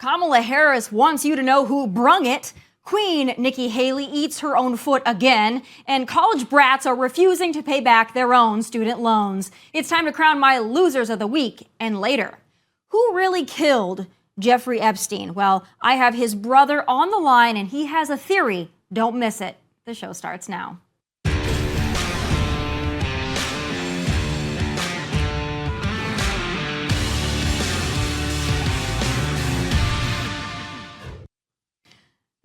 Kamala Harris wants you to know who brung it. Queen Nikki Haley eats her own foot again, and college brats are refusing to pay back their own student loans. It's time to crown my losers of the week and later. Who really killed Jeffrey Epstein? Well, I have his brother on the line, and he has a theory. Don't miss it. The show starts now.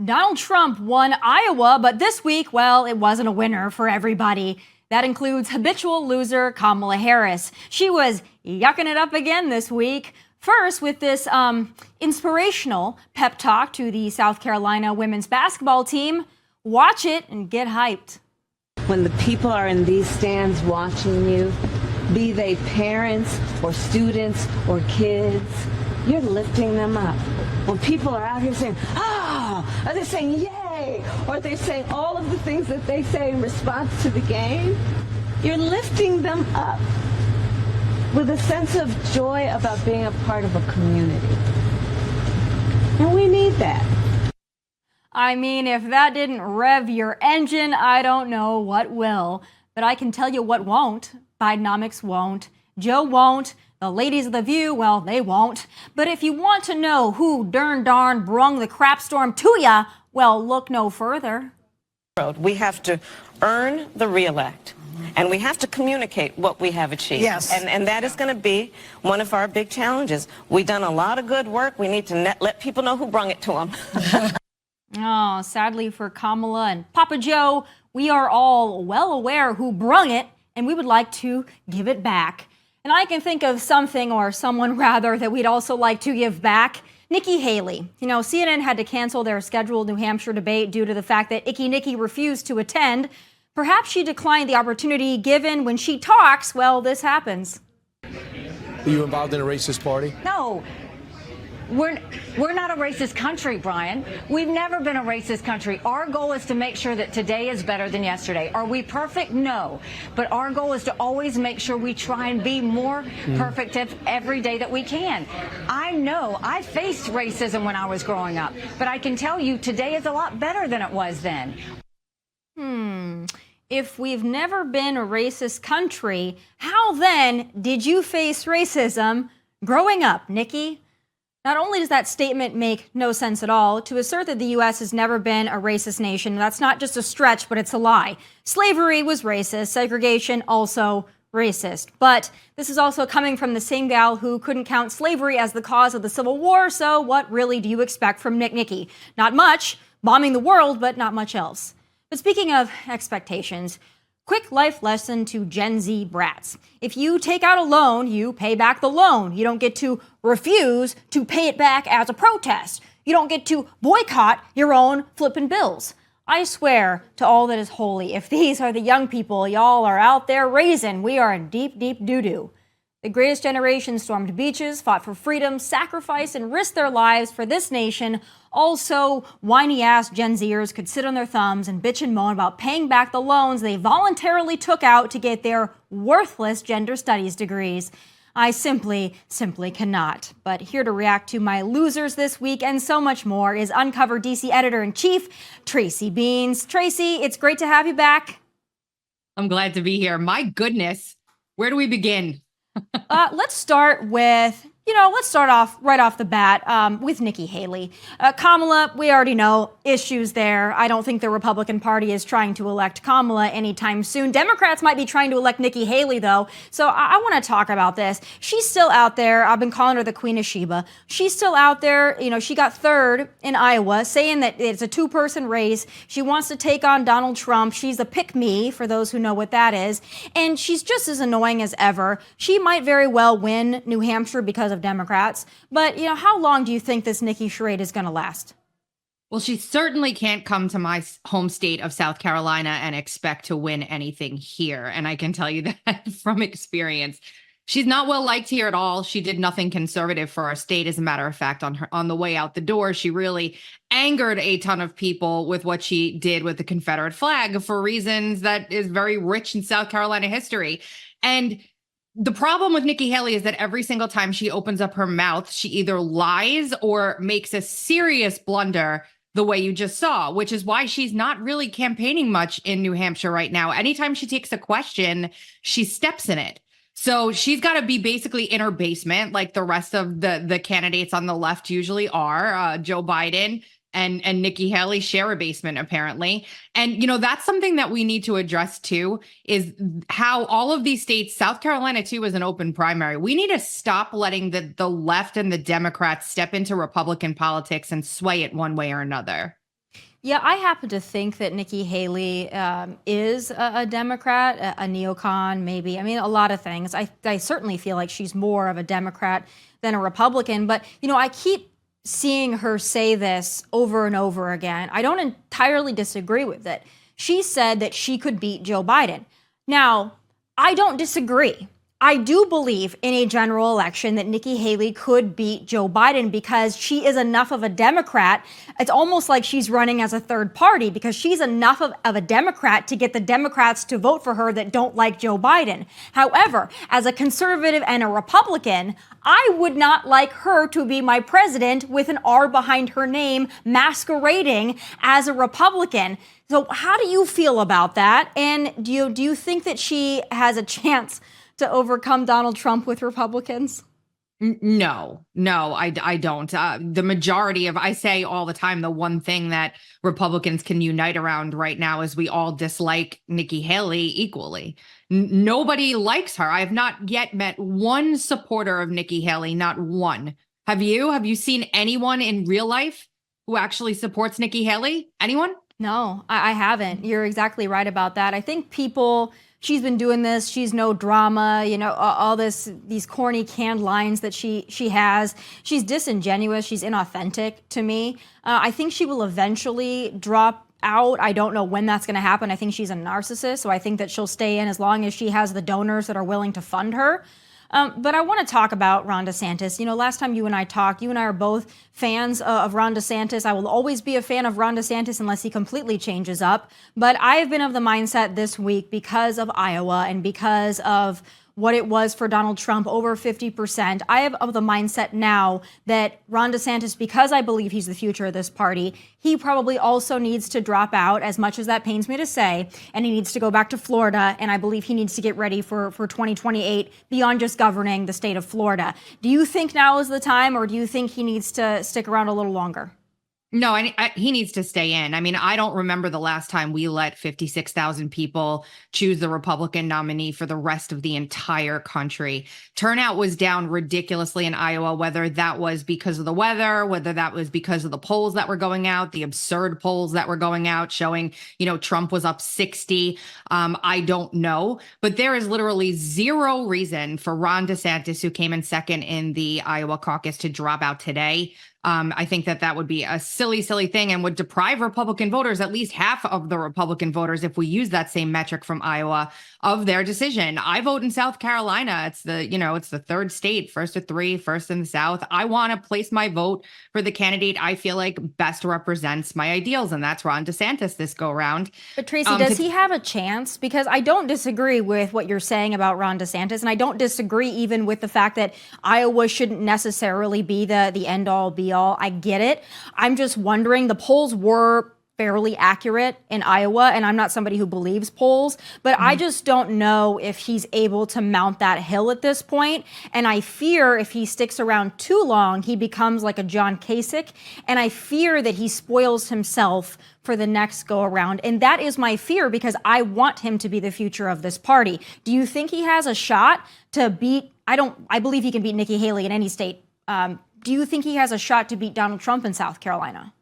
Donald Trump won Iowa, but this week, well, it wasn't a winner for everybody. That includes habitual loser Kamala Harris. She was yucking it up again this week. First, with this inspirational pep talk to the South Carolina women's basketball team. Watch it and get hyped. When the people are in these stands watching you, be they parents or students or kids, you're lifting them up. When people are out here saying, ah, or they're saying, yay, or they're saying all of the things that they say in response to the game, you're lifting them up with a sense of joy about being a part of a community. And we need that. I mean, if that didn't rev your engine, I don't know what will. But I can tell you what won't. Bidenomics won't. Joe won't. The ladies of The View, well, they won't. But if you want to know who darn brung the crap storm to ya, well, look no further. We have to earn the reelect, and we have to communicate what we have achieved. Yes. And that is going to be one of our big challenges. We've done a lot of good work. We need to let people know who brung it to them. Oh, sadly for Kamala and Papa Joe, we are all well aware who brung it, and we would like to give it back. And I can think of something, or someone rather, that we'd also like to give back. Nikki Haley. You know, CNN had to cancel their scheduled New Hampshire debate due to the fact that Icky Nikki refused to attend. Perhaps she declined the opportunity given when she talks, well, this happens. Were you involved in a racist party? No. We're not a racist country, Brian. We've never been a racist country. Our goal is to make sure that today is better than yesterday. Are we perfect? No. But our goal is to always make sure we try and be more perfect every day that we can. I know I faced racism when I was growing up, but I can tell you today is a lot better than it was then. If we've never been a racist country, how then did you face racism growing up, Nikki? Not only does that statement make no sense at all, to assert that the U.S. has never been a racist nation, that's not just a stretch, but it's a lie. Slavery was racist, segregation also racist. But this is also coming from the same gal who couldn't count slavery as the cause of the Civil War, so what really do you expect from Nikki? Not much, bombing the world, but not much else. But speaking of expectations, quick life lesson to Gen Z brats. If you take out a loan, you pay back the loan. You don't get to refuse to pay it back as a protest. You don't get to boycott your own flippin' bills. I swear to all that is holy, if these are the young people y'all are out there raising, we are in deep, deep doo-doo. The greatest generation stormed beaches, fought for freedom, sacrificed, and risked their lives for this nation. Also, whiny-ass Gen Zers could sit on their thumbs and bitch and moan about paying back the loans they voluntarily took out to get their worthless gender studies degrees. I simply cannot. But here to react to my losers this week and so much more is Uncover DC Editor-in-Chief, Tracy Beanz. Tracy, it's great to have you back. I'm glad to be here. My goodness, where do we begin? Let's start with, let's start off right off the bat with Nikki Haley. Kamala, we already know issues there. I don't think the Republican Party is trying to elect Kamala anytime soon. Democrats might be trying to elect Nikki Haley, though. So I want to talk about this. She's still out there. I've been calling her the Queen of Sheba. She's still out there. She got third in Iowa, saying that it's a two-person race. She wants to take on Donald Trump. She's a pick-me, for those who know what that is. And she's just as annoying as ever. She might very well win New Hampshire because of Democrats. But, how long do you think this Nikki charade is going to last? Well, she certainly can't come to my home state of South Carolina and expect to win anything here. And I can tell you that from experience. She's not well liked here at all. She did nothing conservative for our state. As a matter of fact, on the way out the door, she really angered a ton of people with what she did with the Confederate flag for reasons that is very rich in South Carolina history. And The problem with Nikki Haley is that every single time she opens up her mouth, she either lies or makes a serious blunder the way you just saw, which is why she's not really campaigning much in New Hampshire right now. Anytime she takes a question, she steps in it. So she's got to be basically in her basement, like the rest of the candidates on the left usually are. Joe Biden and Nikki Haley share a basement, apparently. And, you know, that's something that we need to address, too, is how all of these states, South Carolina, too, is an open primary. We need to stop letting the left and the Democrats step into Republican politics and sway it one way or another. Yeah, I happen to think that Nikki Haley is a Democrat, a neocon, maybe. I mean, a lot of things. I certainly feel like she's more of a Democrat than a Republican. But, you know, I keep seeing her say this over and over again. I don't entirely disagree with it. She said that she could beat Joe Biden. Now, I don't disagree. I do believe in a general election that Nikki Haley could beat Joe Biden because she is enough of a Democrat. It's almost like she's running as a third party because she's enough of a Democrat to get the Democrats to vote for her that don't like Joe Biden. However, as a conservative and a Republican, I would not like her to be my president with an R behind her name masquerading as a Republican. So how do you feel about that? And do you think that she has a chance to overcome Donald Trump with Republicans? No, I don't. The majority of, I say all the time, the one thing that Republicans can unite around right now is we all dislike Nikki Haley equally. Nobody likes her. I have not yet met one supporter of Nikki Haley, not one. Have you? Have you seen anyone in real life who actually supports Nikki Haley? Anyone? No, I haven't. You're exactly right about that. I think she's been doing this. She's no drama, you know, all these corny canned lines that she has. She's disingenuous. She's inauthentic to me. I think she will eventually drop out. I don't know when that's going to happen. I think she's a narcissist, so I think that she'll stay in as long as she has the donors that are willing to fund her. But I want to talk about Ron DeSantis. You know, last time you and I talked, you and I are both fans of Ron DeSantis. I will always be a fan of Ron DeSantis unless he completely changes up. But I have been of the mindset this week because of Iowa and because of what it was for Donald Trump, over 50%. I have of the mindset now that Ron DeSantis, because I believe he's the future of this party, he probably also needs to drop out, as much as that pains me to say, and he needs to go back to Florida, and I believe he needs to get ready for 2028 beyond just governing the state of Florida. Do you think now is the time, or do you think he needs to stick around a little longer? No, he needs to stay in. I mean, I don't remember the last time we let 56,000 people choose the Republican nominee for the rest of the entire country. Turnout was down ridiculously in Iowa, whether that was because of the weather, whether that was because of the polls that were going out, the absurd polls that were going out showing, you know, Trump was up 60. I don't know. But there is literally zero reason for Ron DeSantis, who came in second in the Iowa caucus, to drop out today. I think that would be a silly thing and would deprive Republican voters, at least half of the Republican voters, if we use that same metric from Iowa, of their decision. I vote in South Carolina. It's the third state, first of three, first in the South. I want to place my vote for the candidate I feel like best represents my ideals, and that's Ron DeSantis this go around. But Tracy, does he have a chance? Because I don't disagree with what you're saying about Ron DeSantis, and I don't disagree even with the fact that Iowa shouldn't necessarily be the end all be all. I get it. I'm just wondering, the polls were fairly accurate in Iowa, and I'm not somebody who believes polls, but I just don't know if he's able to mount that hill at this point. And I fear if he sticks around too long, he becomes like a John Kasich, and I fear that he spoils himself for the next go around. And that is my fear, because I want him to be the future of this party. Do you think he has a shot to beat, I believe he can beat Nikki Haley in any state. Do you think he has a shot to beat Donald Trump in South Carolina?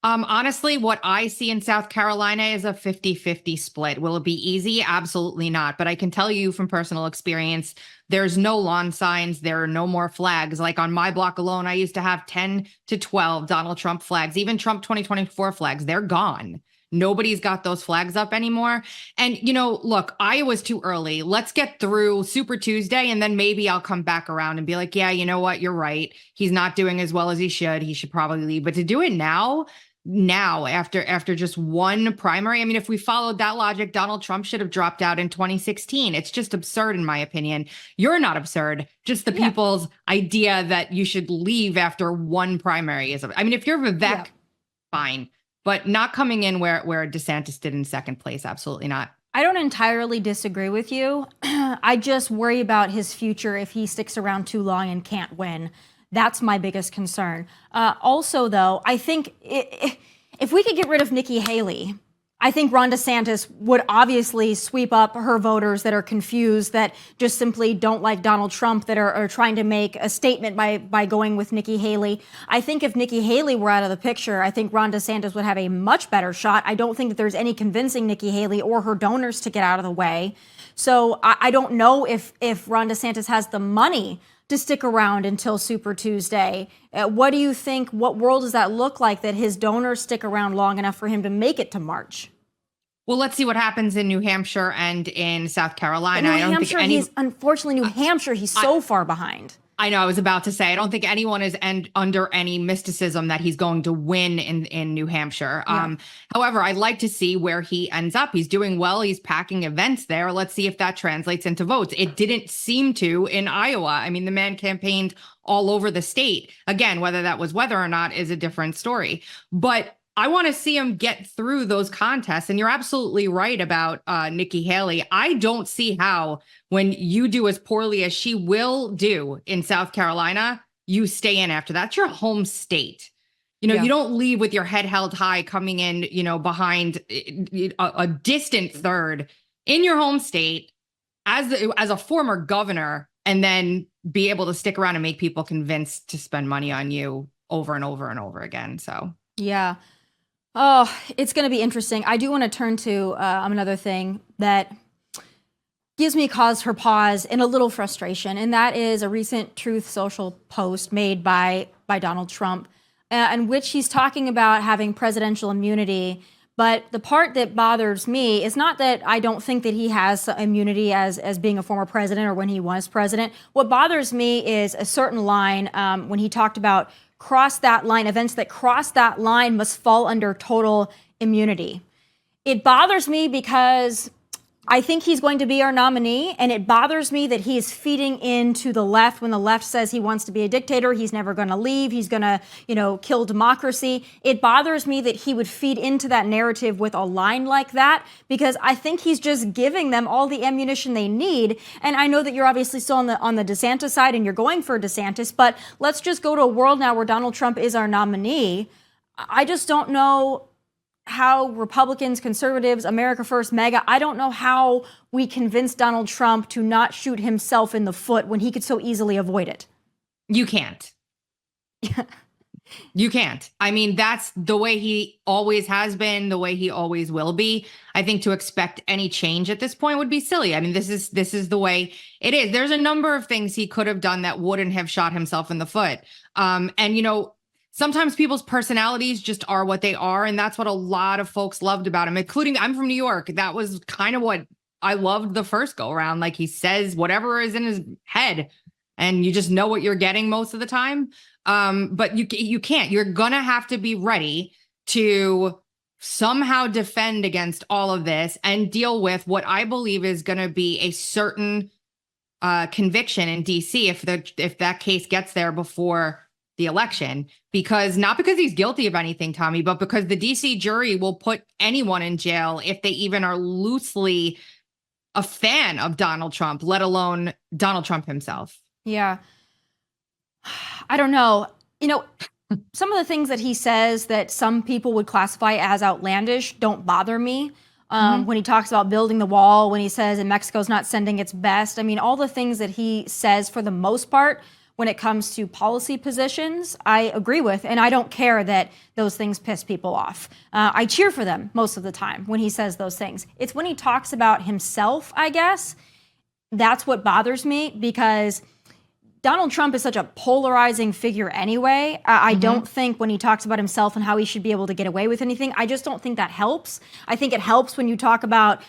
Honestly, what I see in South Carolina is a 50-50 split. Will it be easy? Absolutely not. But I can tell you from personal experience, there's no lawn signs. There are no more flags. Like on my block alone, I used to have 10 to 12 Donald Trump flags, even Trump 2024 flags. They're gone. Nobody's got those flags up anymore. And, you know, look, Iowa's too early. Let's get through Super Tuesday, and then maybe I'll come back around and be like, yeah, you know what? You're right. He's not doing as well as he should. He should probably leave. But to do it now, now after just one primary. I mean, if we followed that logic, Donald Trump should have dropped out in 2016. It's just absurd, in my opinion. You're not absurd. Just the people's idea that you should leave after one primary is. I mean, if you're Vivek, fine, but not coming in where DeSantis did in second place. Absolutely not. I don't entirely disagree with you. I just worry about his future if he sticks around too long and can't win. That's my biggest concern. Also, though, I think if we could get rid of Nikki Haley, I think Ron DeSantis would obviously sweep up her voters that are confused, that just simply don't like Donald Trump, that are trying to make a statement by going with Nikki Haley. I think if Nikki Haley were out of the picture, I think Ron DeSantis would have a much better shot. I don't think that there's any convincing Nikki Haley or her donors to get out of the way. So I don't know if Ron DeSantis has the money to stick around until Super Tuesday. What do you think? What world does that look like, that his donors stick around long enough for him to make it to March? Well, let's see what happens in New Hampshire and in South Carolina. Unfortunately, New Hampshire, he's so far behind. I know, I was about to say, I don't think anyone is under any mysticism that he's going to win in New Hampshire. Yeah. However, I'd like to see where he ends up. He's doing well. He's packing events there. Let's see if that translates into votes. It didn't seem to in Iowa. I mean, the man campaigned all over the state. Again, whether that was weather or not is a different story. But I want to see him get through those contests. And you're absolutely right about Nikki Haley. I don't see how, when you do as poorly as she will do in South Carolina, you stay in after that. It's your home state. You don't leave with your head held high coming in, behind a distant third in your home state as a former governor, and then be able to stick around and make people convinced to spend money on you over and over and over again. So, yeah. Oh, it's going to be interesting. I do want to turn to another thing that gives me cause for pause and a little frustration, and that is a recent Truth Social post made by Donald Trump, in which he's talking about having presidential immunity. But the part that bothers me is not that I don't think that he has immunity as being a former president or when he was president. What bothers me is a certain line when he talked about events that cross that line must fall under total immunity. It bothers me because I think he's going to be our nominee, and it bothers me that he is feeding into the left. When the left says he wants to be a dictator, he's never going to leave, he's going to, kill democracy. It bothers me that he would feed into that narrative with a line like that, because I think he's just giving them all the ammunition they need. And I know that you're obviously still on the DeSantis side and you're going for DeSantis, but let's just go to a world now where Donald Trump is our nominee. I just don't know how Republicans, conservatives, America First, MAGA, I don't know how we convince Donald Trump to not shoot himself in the foot when he could so easily avoid it. You can't. You can't. I mean, that's the way he always has been, the way he always will be. I think to expect any change at this point would be silly. I mean, this is the way it is. There's a number of things he could have done that wouldn't have shot himself in the foot. Sometimes people's personalities just are what they are. And that's what a lot of folks loved about him, including, I'm from New York. That was kind of what I loved the first go around. Like, he says whatever is in his head and you just know what you're getting most of the time. But you can't. You're going to have to be ready to somehow defend against all of this and deal with what I believe is going to be a certain conviction in DC if that case gets there before the election, not because he's guilty of anything, Tommy, but because the DC jury will put anyone in jail if they even are loosely a fan of Donald Trump, let alone Donald Trump himself. Yeah. I don't know. Some of the things that he says that some people would classify as outlandish don't bother me. When he talks about building the wall, when he says that Mexico's not sending its best. I mean, all the things that he says, for the most part, when it comes to policy positions, I agree with, and I don't care that those things piss people off. I cheer for them most of the time when he says those things. It's when he talks about himself, I guess, that's what bothers me, because Donald Trump is such a polarizing figure anyway. I don't think when he talks about himself and how he should be able to get away with anything, I just don't think that helps. I think it helps when you talking about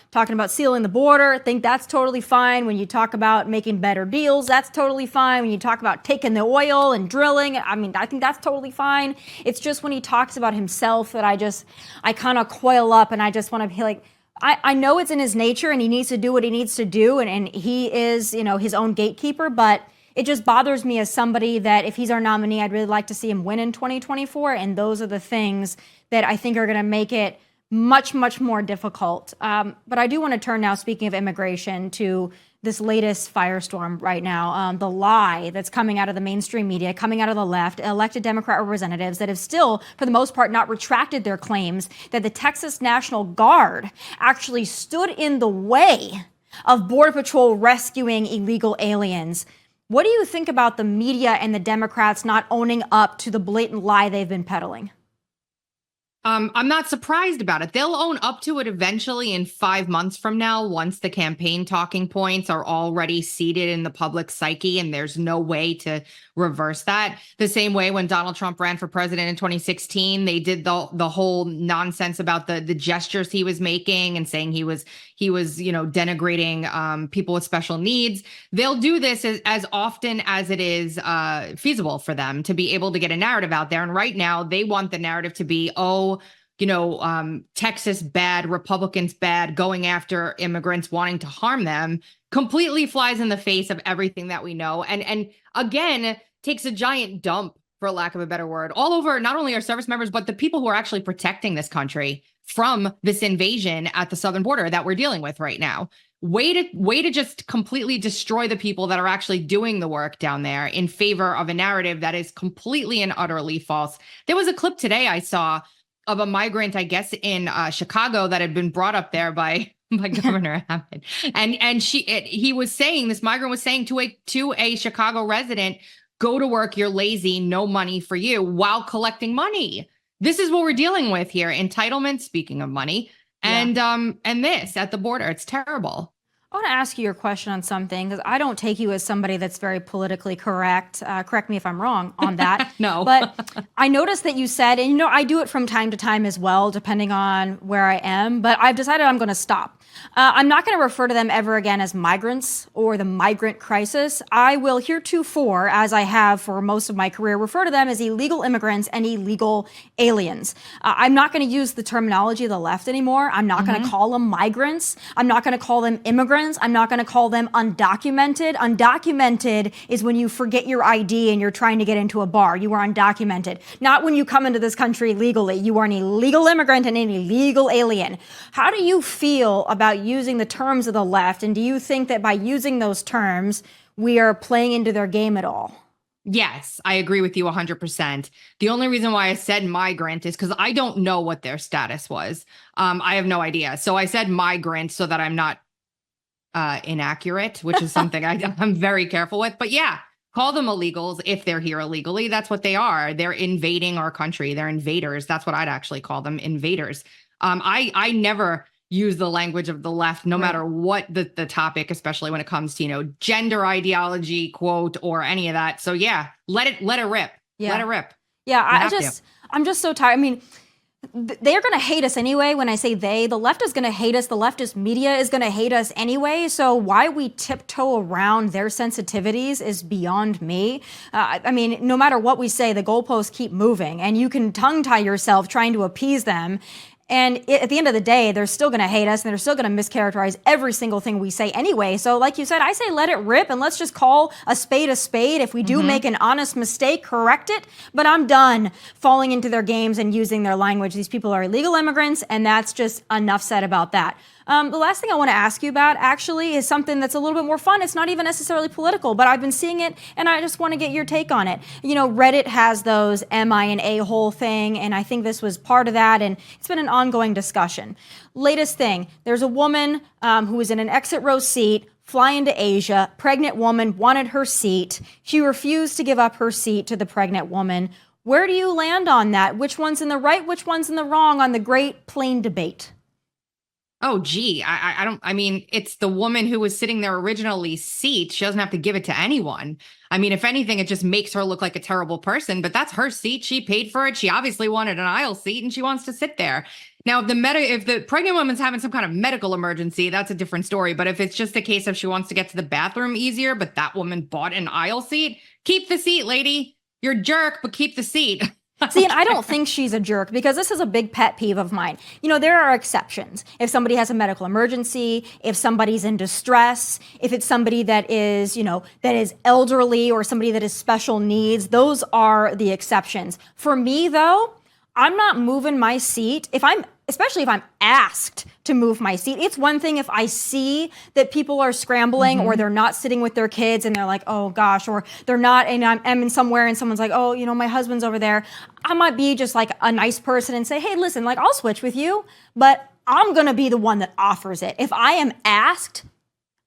sealing the border. I think that's totally fine. When you talk about making better deals, that's totally fine. When you talk about taking the oil and drilling, I mean, I think that's totally fine. It's just when he talks about himself that I kind of coil up and I just want to be like, I know it's in his nature and he needs to do what he needs to do. And he is, his own gatekeeper, but it just bothers me as somebody that if he's our nominee, I'd really like to see him win in 2024. And those are the things that I think are going to make it much, much more difficult. But I do want to turn now, speaking of immigration, to this latest firestorm right now, the lie that's coming out of the mainstream media, coming out of the left, elected Democrat representatives that have still, for the most part, not retracted their claims that the Texas National Guard actually stood in the way of Border Patrol rescuing illegal aliens. What do you think about the media and the Democrats not owning up to the blatant lie they've been peddling? I'm not surprised about it. They'll own up to it eventually in 5 months from now, once the campaign talking points are already seated in the public psyche, and there's no way to reverse that. The same way when Donald Trump ran for president in 2016, they did the whole nonsense about the gestures he was making and saying he was denigrating people with special needs. They'll do this as often as it is feasible for them to be able to get a narrative out there. And right now, they want the narrative to be, Texas bad, Republicans bad, going after immigrants, wanting to harm them, completely flies in the face of everything that we know. And again, takes a giant dump, for lack of a better word, all over not only our service members, but the people who are actually protecting this country from this invasion at the southern border that we're dealing with right now. Way to just completely destroy the people that are actually doing the work down there in favor of a narrative that is completely and utterly false. There was a clip today I saw of a migrant, I guess, in Chicago that had been brought up there by Governor Abbott. And he was saying, this migrant was saying to a Chicago resident, go to work, you're lazy, no money for you, while collecting money. This is what we're dealing with here. Entitlement, speaking of money, and this at the border. It's terrible. I want to ask you your question on something, because I don't take you as somebody that's very politically correct. Correct me if I'm wrong on that. No. But I noticed that you said, and I do it from time to time as well, depending on where I am, but I've decided I'm going to stop. I'm not going to refer to them ever again as migrants or the migrant crisis. I will heretofore, as I have for most of my career, refer to them as illegal immigrants and illegal aliens. I'm not going to use the terminology of the left anymore. I'm not going to call them migrants. I'm not going to call them immigrants. I'm not going to call them undocumented. Undocumented is when you forget your ID and you're trying to get into a bar. You are undocumented. Not when you come into this country legally. You are an illegal immigrant and an illegal alien. How do you feel about using the terms of the left? And do you think that by using those terms, we are playing into their game at all? Yes, I agree with you 100%. The only reason why I said migrant is because I don't know what their status was. I have no idea. So I said migrant so that I'm not inaccurate, which is something I'm very careful with. But yeah, call them illegals if they're here illegally. That's what they are. They're invading our country. They're invaders. That's what I'd actually call them, invaders. I never use the language of the left, no matter what the topic, especially when it comes to, gender ideology, quote, or any of that. So yeah, let it rip. Yeah. Let it rip. Yeah, I'm just so tired. I mean, they're going to hate us anyway. When I say they, the left is going to hate us. The leftist media is going to hate us anyway. So why we tiptoe around their sensitivities is beyond me. I mean, no matter what we say, the goalposts keep moving, and you can tongue tie yourself trying to appease them. And at the end of the day, they're still going to hate us, and they're still going to mischaracterize every single thing we say anyway. So like you said, I say let it rip, and let's just call a spade a spade. If we do make an honest mistake, correct it. But I'm done falling into their games and using their language. These people are illegal immigrants, and that's just enough said about that. The last thing I want to ask you about actually is something that's a little bit more fun. It's not even necessarily political, but I've been seeing it, and I just want to get your take on it. Reddit has those am I an a-hole thing, and I think this was part of that, and it's been an ongoing discussion. Latest thing, there's a woman who was in an exit row seat flying to Asia. Pregnant woman wanted her seat. She refused to give up her seat to the pregnant woman. Where do you land on that? Which one's in the right, which one's in the wrong on the great plane debate? Oh, gee, I mean, it's the woman who was sitting there originally seat. She doesn't have to give it to anyone. I mean, if anything, it just makes her look like a terrible person, but that's her seat. She paid for it. She obviously wanted an aisle seat and she wants to sit there. Now, if the pregnant woman's having some kind of medical emergency, that's a different story. But if it's just a case of she wants to get to the bathroom easier, but that woman bought an aisle seat, keep the seat, lady. You're a jerk, but keep the seat. See, and I don't think she's a jerk because this is a big pet peeve of mine. You know, there are exceptions. If somebody has a medical emergency, if somebody's in distress, if it's somebody that is, that is elderly or somebody that has special needs, those are the exceptions. For me, though, I'm not moving my seat especially if I'm asked to move my seat. It's one thing if I see that people are scrambling or they're not sitting with their kids and they're like, oh gosh, or they're not, and I'm in somewhere and someone's like, oh, my husband's over there. I might be just like a nice person and say, hey, listen, like I'll switch with you, but I'm gonna be the one that offers it. If I am asked,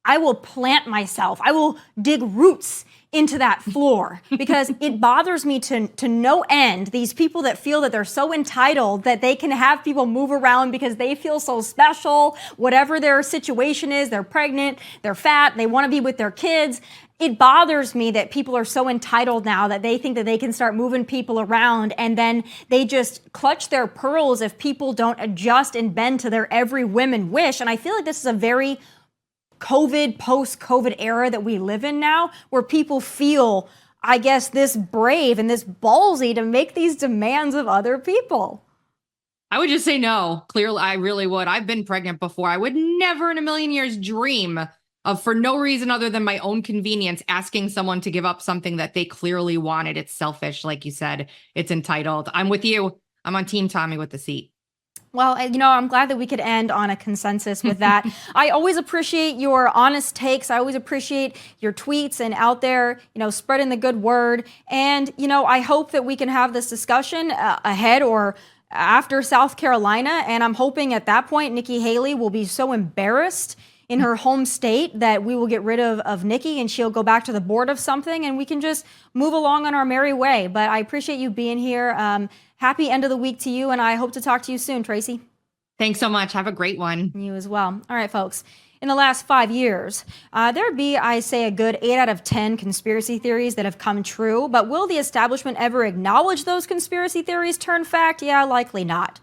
I will plant myself. I will dig roots into that floor because it bothers me to no end. These people that feel that they're so entitled that they can have people move around because they feel so special, whatever their situation is, they're pregnant, they're fat, they want to be with their kids. It bothers me that people are so entitled now that they think that they can start moving people around and then they just clutch their pearls if people don't adjust and bend to their every whim and wish. And I feel like this is a very post-COVID era that we live in now, where people feel, I guess, this brave and this ballsy to make these demands of other people. I would just say no. Clearly, I really would. I've been pregnant before. I would never in a million years dream of, for no reason other than my own convenience, asking someone to give up something that they clearly wanted. It's selfish, like you said. It's entitled. I'm with you. I'm on Team Tomi with the seat. Well, I'm glad that we could end on a consensus with that. I always appreciate your honest takes. I always appreciate your tweets and out there, spreading the good word. And, I hope that we can have this discussion ahead or after South Carolina. And I'm hoping at that point, Nikki Haley will be so embarrassed in her home state that we will get rid of Nikki and she'll go back to the board of something and we can just move along on our merry way. But I appreciate you being here. Happy end of the week to you, and I hope to talk to you soon, Tracy. Thanks so much. Have a great one. You as well. All right, folks. In the last 5 years, there'd be, I say, a good 8 out of 10 conspiracy theories that have come true. But will the establishment ever acknowledge those conspiracy theories turn fact? Yeah, likely not.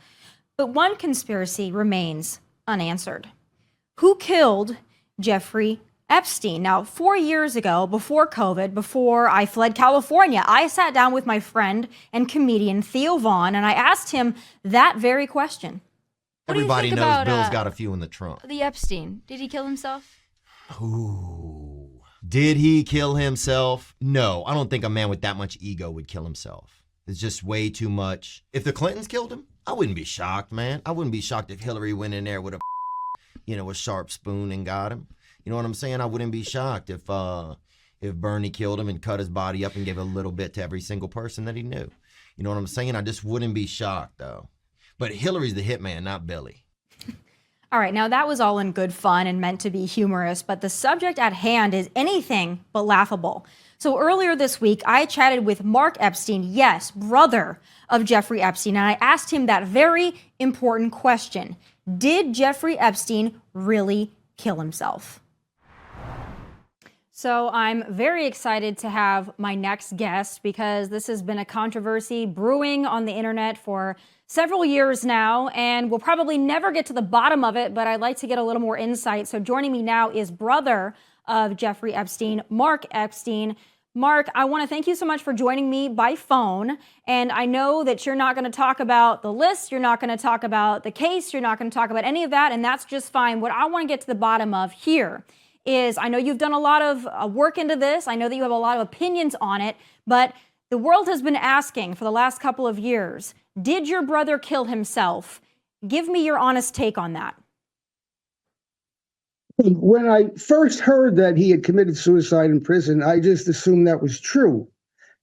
But one conspiracy remains unanswered. Who killed Jeffrey Epstein? Now, 4 years ago, before COVID, before I fled California, I sat down with my friend and comedian Theo Vaughn, and I asked him that very question. Everybody knows Bill's got a few in the trunk. The Epstein. Did he kill himself? Ooh. Did he kill himself? No, I don't think a man with that much ego would kill himself. It's just way too much. If the Clintons killed him, I wouldn't be shocked, man. I wouldn't be shocked if Hillary went in there with a sharp spoon and got him. You know what I'm saying? I wouldn't be shocked if Bernie killed him and cut his body up and gave a little bit to every single person that he knew. You know what I'm saying? I just wouldn't be shocked, though. But Hillary's the hitman, not Billy. All right, now that was all in good fun and meant to be humorous, but the subject at hand is anything but laughable. So earlier this week, I chatted with Mark Epstein, yes, brother of Jeffrey Epstein, and I asked him that very important question. Did Jeffrey Epstein really kill himself? So I'm very excited to have my next guest because this has been a controversy brewing on the internet for several years now, and we'll probably never get to the bottom of it, but I'd like to get a little more insight. So joining me now is brother of Jeffrey Epstein, Mark Epstein. Mark, I want to thank you so much for joining me by phone. And I know that you're not going to talk about the list, you're not going to talk about the case, you're not going to talk about any of that, and that's just fine. What I want to get to the bottom of here is I know you've done a lot of work into this. I know that you have a lot of opinions on it, but the world has been asking for the last couple of years, did your brother kill himself? Give me your honest take on that. When I first heard that he had committed suicide in prison, I just assumed that was true.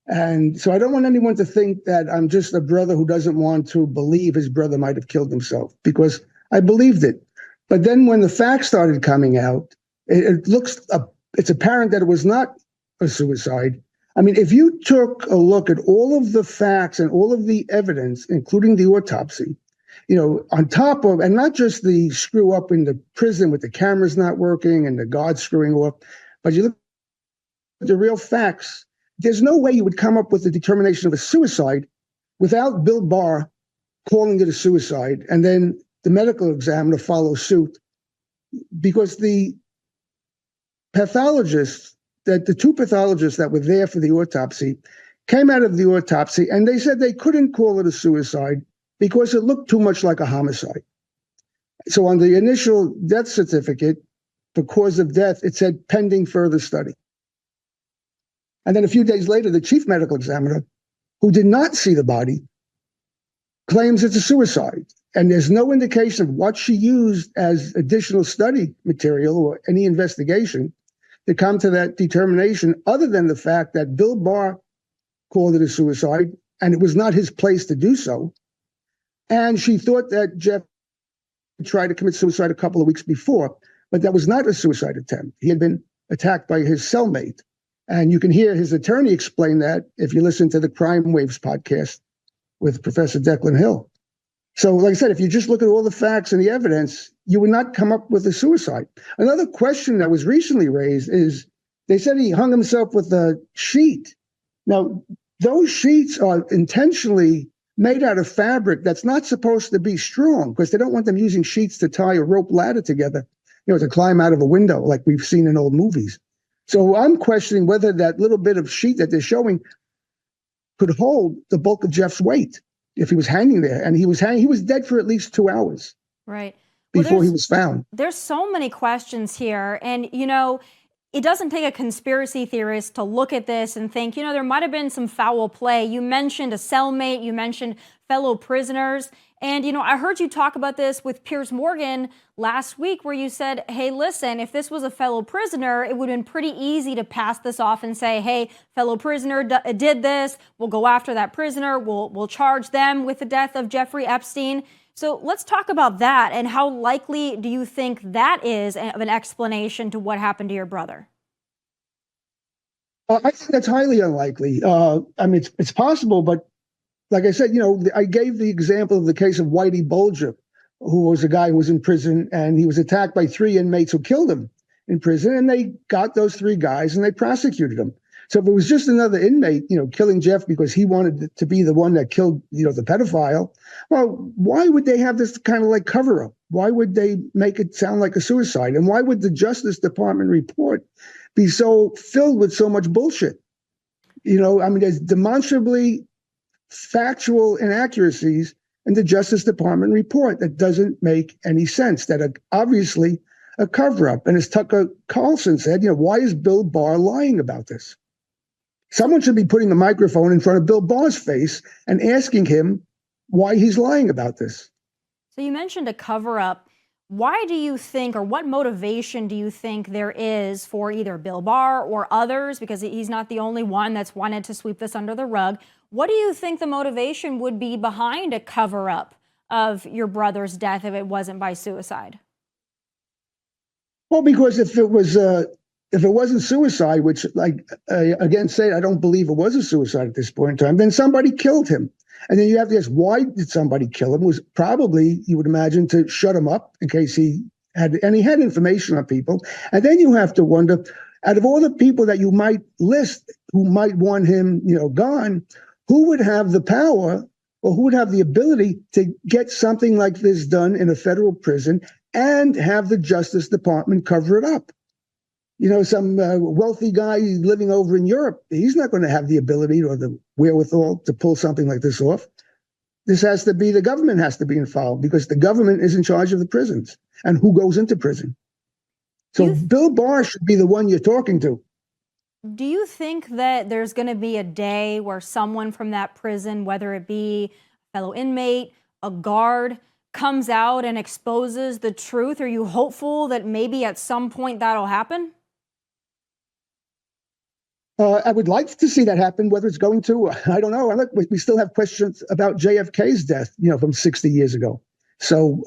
And so I don't want anyone to think that I'm just a brother who doesn't want to believe his brother might have killed himself, because I believed it. But then when the facts started coming out, it's apparent that it was not a suicide. I mean, if you took a look at all of the facts and all of the evidence, including the autopsy, On top of, and not just the screw up in the prison with the cameras not working and the guards screwing off, but you look at the real facts. There's no way you would come up with the determination of a suicide without Bill Barr calling it a suicide and then the medical examiner follow suit, because the pathologists, the two pathologists that were there for the autopsy came out of the autopsy and they said they couldn't call it a suicide because it looked too much like a homicide. So on the initial death certificate, for cause of death, it said pending further study. And then a few days later, the chief medical examiner, who did not see the body, claims it's a suicide. And there's no indication of what she used as additional study material or any investigation to come to that determination, other than the fact that Bill Barr called it a suicide, and it was not his place to do so. And she thought that Jeff tried to commit suicide a couple of weeks before, but that was not a suicide attempt. He had been attacked by his cellmate. And you can hear his attorney explain that if you listen to the Crime Waves podcast with Professor Declan Hill. So, like I said, if you just look at all the facts and the evidence, you would not come up with a suicide. Another question that was recently raised is, they said he hung himself with a sheet. Now, those sheets are intentionally made out of fabric that's not supposed to be strong, because they don't want them using sheets to tie a rope ladder together, to climb out of a window like we've seen in old movies. So I'm questioning whether that little bit of sheet that they're showing could hold the bulk of Jeff's weight if he was hanging there. And he was dead for at least 2 hours. Right. Before he was found. There's so many questions here. And, it doesn't take a conspiracy theorist to look at this and think, there might have been some foul play. You mentioned a cellmate, you mentioned fellow prisoners. And, I heard you talk about this with Piers Morgan last week, where you said, hey, listen, if this was a fellow prisoner, it would have been pretty easy to pass this off and say, hey, fellow prisoner did this. We'll go after that prisoner. We'll charge them with the death of Jeffrey Epstein. So let's talk about that. And how likely do you think that is of an explanation to what happened to your brother? I think that's highly unlikely. It's possible, but like I said, I gave the example of the case of Whitey Bulger, who was a guy who was in prison, and he was attacked by 3 inmates who killed him in prison, and they got those 3 guys and they prosecuted them. So if it was just another inmate, killing Jeff because he wanted to be the one that killed, the pedophile, well, why would they have this kind of like cover up? Why would they make it sound like a suicide? And why would the Justice Department report be so filled with so much bullshit? There's demonstrably factual inaccuracies in the Justice Department report that doesn't make any sense, that are obviously a cover-up. And as Tucker Carlson said, why is Bill Barr lying about this? Someone should be putting the microphone in front of Bill Barr's face and asking him why he's lying about this. So you mentioned a cover-up. Why do you think, or what motivation do you think there is for either Bill Barr or others, because he's not the only one that's wanted to sweep this under the rug, what do you think the motivation would be behind a cover-up of your brother's death if it wasn't by suicide? Well, because if it wasn't suicide, which, again, I don't believe it was a suicide at this point in time, then somebody killed him. And then you have to ask, why did somebody kill him? It was probably, you would imagine, to shut him up in case he had information on people. And then you have to wonder, out of all the people that you might list who might want him, gone, who would have the power or who would have the ability to get something like this done in a federal prison and have the Justice Department cover it up? Some wealthy guy living over in Europe, he's not going to have the ability or the wherewithal to pull something like this off. The government has to be involved, because the government is in charge of the prisons and who goes into prison. So Bill Barr should be the one you're talking to. Do you think that there's going to be a day where someone from that prison, whether it be a fellow inmate, a guard, comes out and exposes the truth? Are you hopeful that maybe at some point that'll happen? I would like to see that happen. Whether it's going to, I don't know. We still have questions about JFK's death, from 60 years ago. So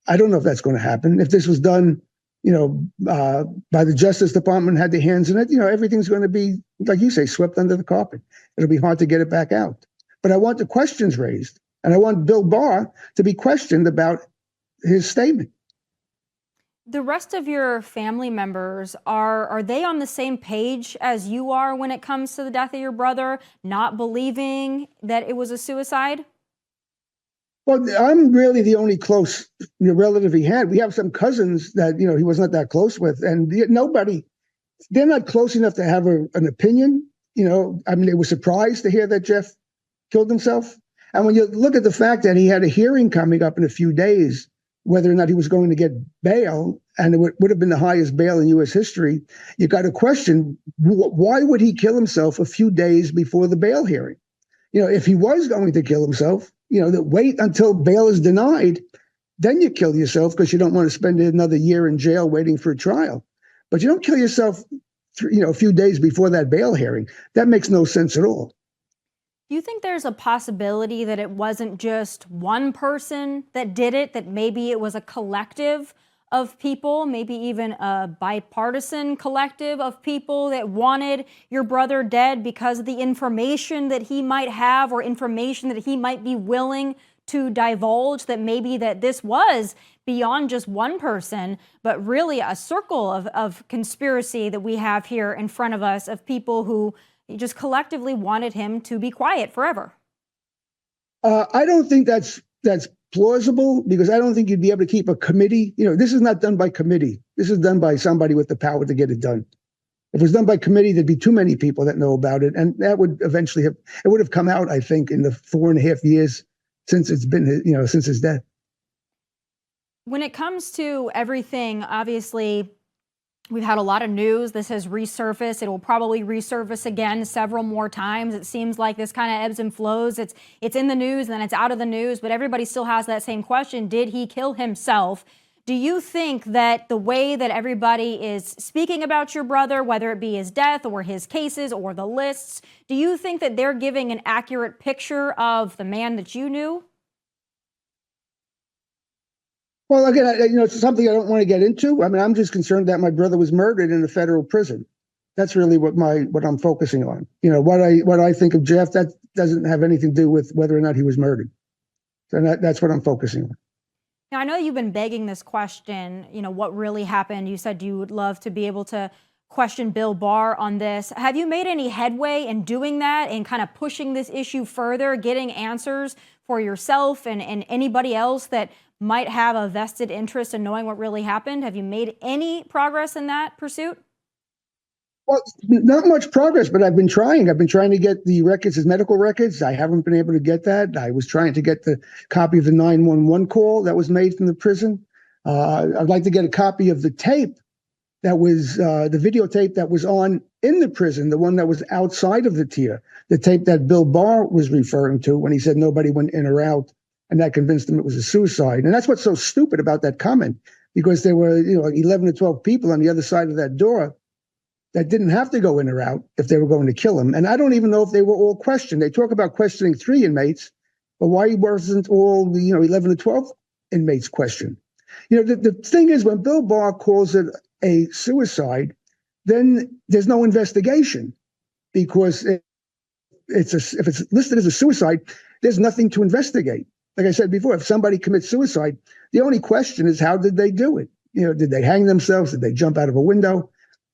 I don't know if that's going to happen. If this was done, by the Justice Department, had their hands in it, everything's going to be, like you say, swept under the carpet. It'll be hard to get it back out. But I want the questions raised. And I want Bill Barr to be questioned about his statement. The rest of your family members, are they on the same page as you are when it comes to the death of your brother, not believing that it was a suicide? Well, I'm really the only close relative he had. We have some cousins that, he was not that close with, and they're not close enough to have an opinion. I mean, they were surprised to hear that Jeff killed himself. And when you look at the fact that he had a hearing coming up in a few days, whether or not he was going to get bail, and it would have been the highest bail in U.S. history, you got to question, why would he kill himself a few days before the bail hearing? If he was going to kill himself, wait until bail is denied, then you kill yourself because you don't want to spend another year in jail waiting for a trial. But you don't kill yourself, a few days before that bail hearing. That makes no sense at all. Do you think there's a possibility that it wasn't just one person that did it, that maybe it was a collective of people, maybe even a bipartisan collective of people that wanted your brother dead because of the information that he might have or information that he might be willing to divulge, that maybe that this was beyond just one person, but really a circle of conspiracy that we have here in front of us of people who just collectively wanted him to be quiet forever? I don't think that's plausible, because I don't think you'd be able to keep a committee. This is not done by committee. This is done by somebody with the power to get it done. If it was done by committee, there'd be too many people that know about it. And that would eventually it would have come out, I think, in the 4.5 years since it's been, since his death. When it comes to everything, obviously, we've had a lot of news. This has resurfaced. It will probably resurface again several more times. It seems like this kind of ebbs and flows. It's in the news and then it's out of the news, but everybody still has that same question. Did he kill himself? Do you think that the way that everybody is speaking about your brother, whether it be his death or his cases or the lists, do you think that they're giving an accurate picture of the man that you knew? Well, again, it's something I don't want to get into. I mean, I'm just concerned that my brother was murdered in a federal prison. That's really what I'm focusing on. What I think of Jeff, that doesn't have anything to do with whether or not he was murdered. So that's what I'm focusing on. Now, I know you've been begging this question, what really happened. You said you would love to be able to question Bill Barr on this. Have you made any headway in doing that and kind of pushing this issue further, getting answers for yourself and anybody else that might have a vested interest in knowing what really happened? Have you made any progress in that pursuit? Well, not much progress, but I've been trying. I've been trying to get the records, his medical records. I haven't been able to get that. I was trying to get the copy of the 911 call that was made from the prison. I'd like to get a copy of the tape that was the videotape that was on in the prison, the one that was outside of the tier, the tape that Bill Barr was referring to when he said nobody went in or out, and that convinced him it was a suicide. And that's what's so stupid about that comment, because there were 11 to 12 people on the other side of that door that didn't have to go in or out if they were going to kill him. And I don't even know if they were all questioned. They talk about questioning 3 inmates, but why wasn't all the 11 to 12 inmates questioned? The thing is, when Bill Barr calls it a suicide, then there's no investigation, because if it's listed as a suicide, there's nothing to investigate. Like I said before, if somebody commits suicide, the only question is, how did they do it? Did they hang themselves? Did they jump out of a window?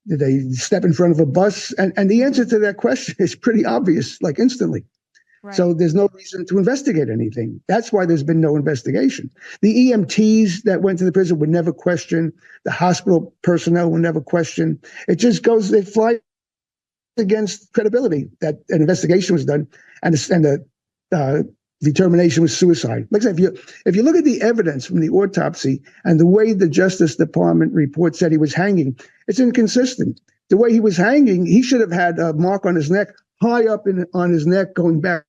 Did they step in front of a bus? And the answer to that question is pretty obvious, like instantly. Right. So there's no reason to investigate anything. That's why there's been no investigation. The EMTs that went to the prison were never questioned. The hospital personnel were never questioned. It just goes, they fly against credibility that an investigation was done and the determination was suicide. Like I said, if you look at the evidence from the autopsy and the way the Justice Department report said he was hanging, it's inconsistent. The way he was hanging, he should have had a mark on his neck, high up on his neck, going back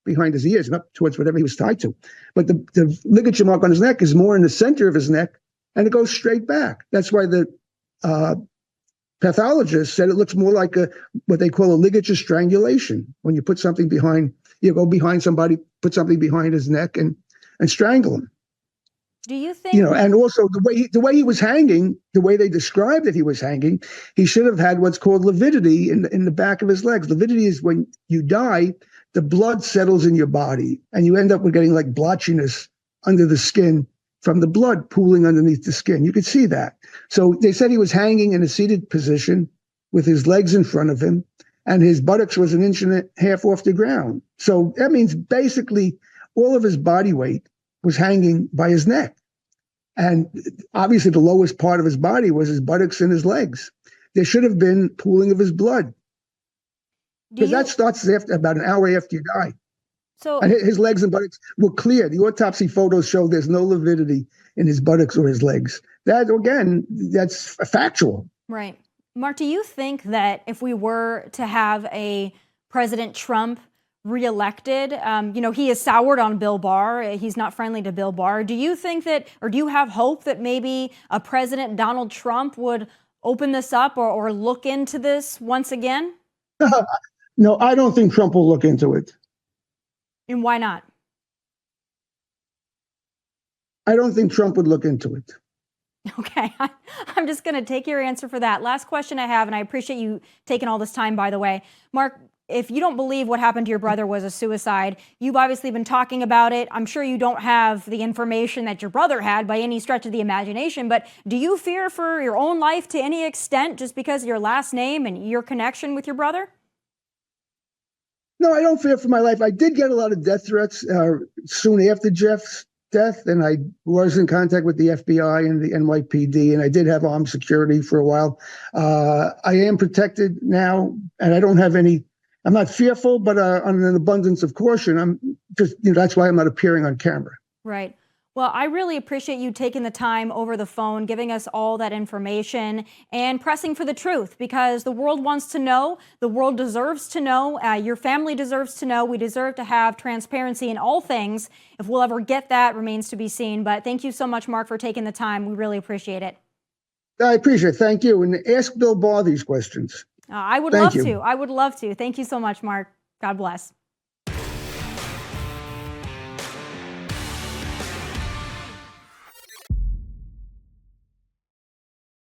behind his ears and up towards whatever he was tied to. But the ligature mark on his neck is more in the center of his neck, and it goes straight back. That's why the pathologist said it looks more like what they call a ligature strangulation. When you put something behind, you go behind somebody, put something behind his neck and strangle him. Do you think, and also the way he was hanging, the way they described that he was hanging, he should have had what's called lividity in the back of his legs. Lividity is when you die, the blood settles in your body and you end up with getting like blotchiness under the skin from the blood pooling underneath the skin. You could see that. So they said he was hanging in a seated position with his legs in front of him, and his buttocks was 1.5 inches off the ground. So that means basically all of his body weight was hanging by his neck. And obviously the lowest part of his body was his buttocks and his legs. There should have been pooling of his blood. Because that starts after about an hour after you die. So and his legs and buttocks were clear. The autopsy photos show there's no lividity in his buttocks or his legs. That, again, that's factual. right. Mark, do you think that if we were to have a President Trump reelected, he is soured on Bill Barr. He's not friendly to Bill Barr. Do you think that, or do you have hope that maybe a President Donald Trump would open this up or look into this once again? No, I don't think Trump will look into it. And why not? I don't think Trump would look into it. Okay, I'm just going to take your answer for that. Last question I have, and I appreciate you taking all this time, by the way. Mark, if you don't believe what happened to your brother was a suicide, you've obviously been talking about it. I'm sure you don't have the information that your brother had by any stretch of the imagination, but do you fear for your own life to any extent just because of your last name and your connection with your brother? No, I don't fear for my life. I did get a lot of death threats soon after Jeff's death, and I was in contact with the FBI and the NYPD, and I did have armed security for a while. I am protected now, and I don't have any. I'm not fearful, but on an abundance of caution, I'm just, that's why I'm not appearing on camera. Right. Well, I really appreciate you taking the time over the phone, giving us all that information and pressing for the truth, because the world wants to know. The world deserves to know. Your family deserves to know. We deserve to have transparency in all things. If we'll ever get that remains to be seen. But thank you so much, Mark, for taking the time. We really appreciate it. I appreciate it. Thank you. And ask Bill Barr these questions. I would Thank love you. to. I would love to. Thank you so much, Mark. God bless.